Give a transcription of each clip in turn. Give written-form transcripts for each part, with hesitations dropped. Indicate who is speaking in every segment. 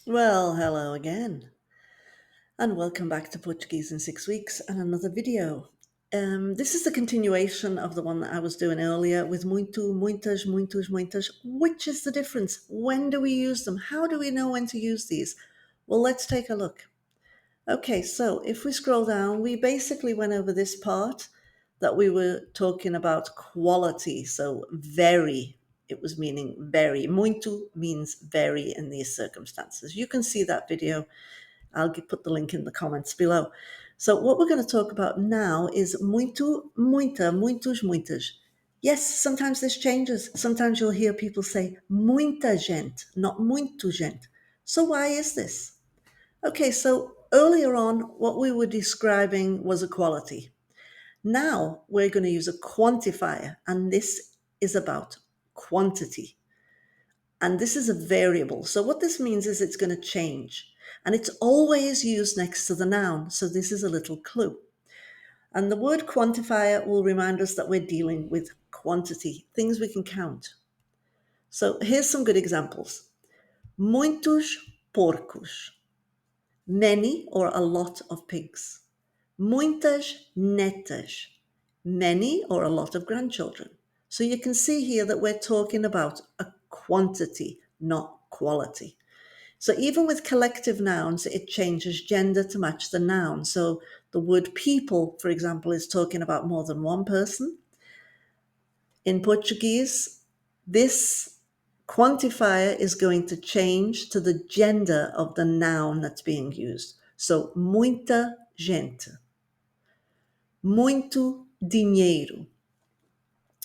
Speaker 1: Well, hello again, and welcome back to Portuguese in 6 weeks and another video. This is the continuation of the one that I was doing earlier with muito, muitas, muitos, muitas. Which is the difference? When do we use them? How do we know when to use these? Well, let's take a look. Okay, so if we scroll down, we basically went over this part that we were talking about quality. So very, it was meaning very. Muito means very in these circumstances. You can see that video. I'll put the link in the comments below. So what we're going to talk about now is muito, muita, muitos, muitas. Yes, sometimes this changes. Sometimes you'll hear people say muita gente, not muito gente. So why is this? Okay, so earlier on, what we were describing was a quality. Now we're going to use a quantifier, and this is about quantity. And this is a variable. So what this means is it's going to change. And it's always used next to the noun. So this is a little clue. And the word quantifier will remind us that we're dealing with quantity, things we can count. So here's some good examples. Muitos porcos. Many or a lot of pigs. Muitas netas. Many or a lot of grandchildren. So you can see here that we're talking about a quantity, not quality. So even with collective nouns, it changes gender to match the noun. So the word people, for example, is talking about more than one person. In Portuguese, this quantifier is going to change to the gender of the noun that's being used. So, muita gente. Muito dinheiro.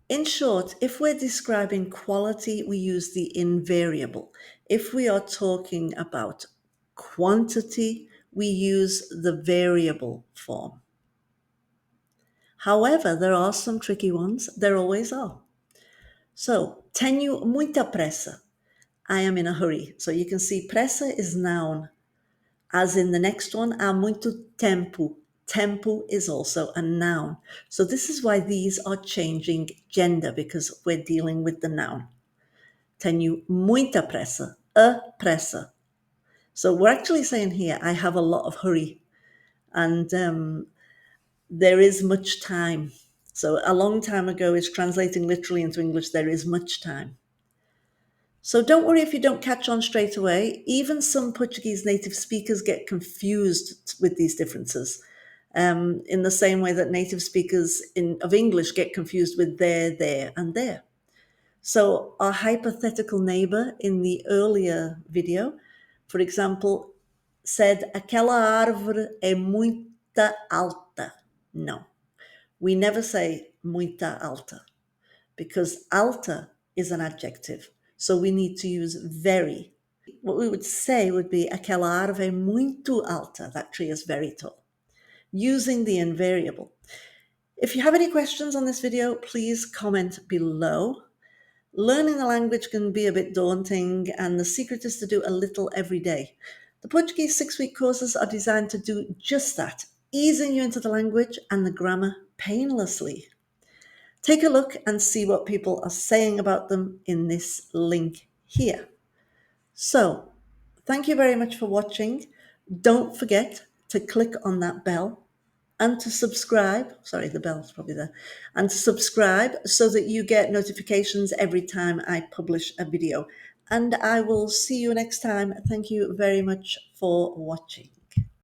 Speaker 1: In short, if we're describing quality, we use the invariable. If we are talking about quantity, we use the variable form. However, there are some tricky ones. There always are. So, tenho muita pressa. I am in a hurry. So you can see pressa is noun. As in the next one, há muito tempo. Tempo is also a noun. So this is why these are changing gender, because we're dealing with the noun. Tenho muita pressa. A pressa. So we're actually saying here, I have a lot of hurry. And there is much time. So a long time ago is translating literally into English, there is much time. So don't worry if you don't catch on straight away. Even some Portuguese native speakers get confused with these differences, in the same way that native speakers of English get confused with there, and there. So our hypothetical neighbor in the earlier video, for example, said, aquela árvore é muita alta. No, we never say muita alta, because alta is an adjective. So we need to use very. What we would say would be aquela árvore é muito alta. That tree is very tall. Using the invariable. If you have any questions on this video, please comment below. Learning the language can be a bit daunting, and the secret is to do a little every day. The Portuguese 6-week courses are designed to do just that, easing you into the language and the grammar painlessly. Take a look and see what people are saying about them in this link here. So, thank you very much for watching. Don't forget to click on that bell and to subscribe. Sorry, the bell's probably there. And to subscribe so that you get notifications every time I publish a video. And I will see you next time. Thank you very much for watching.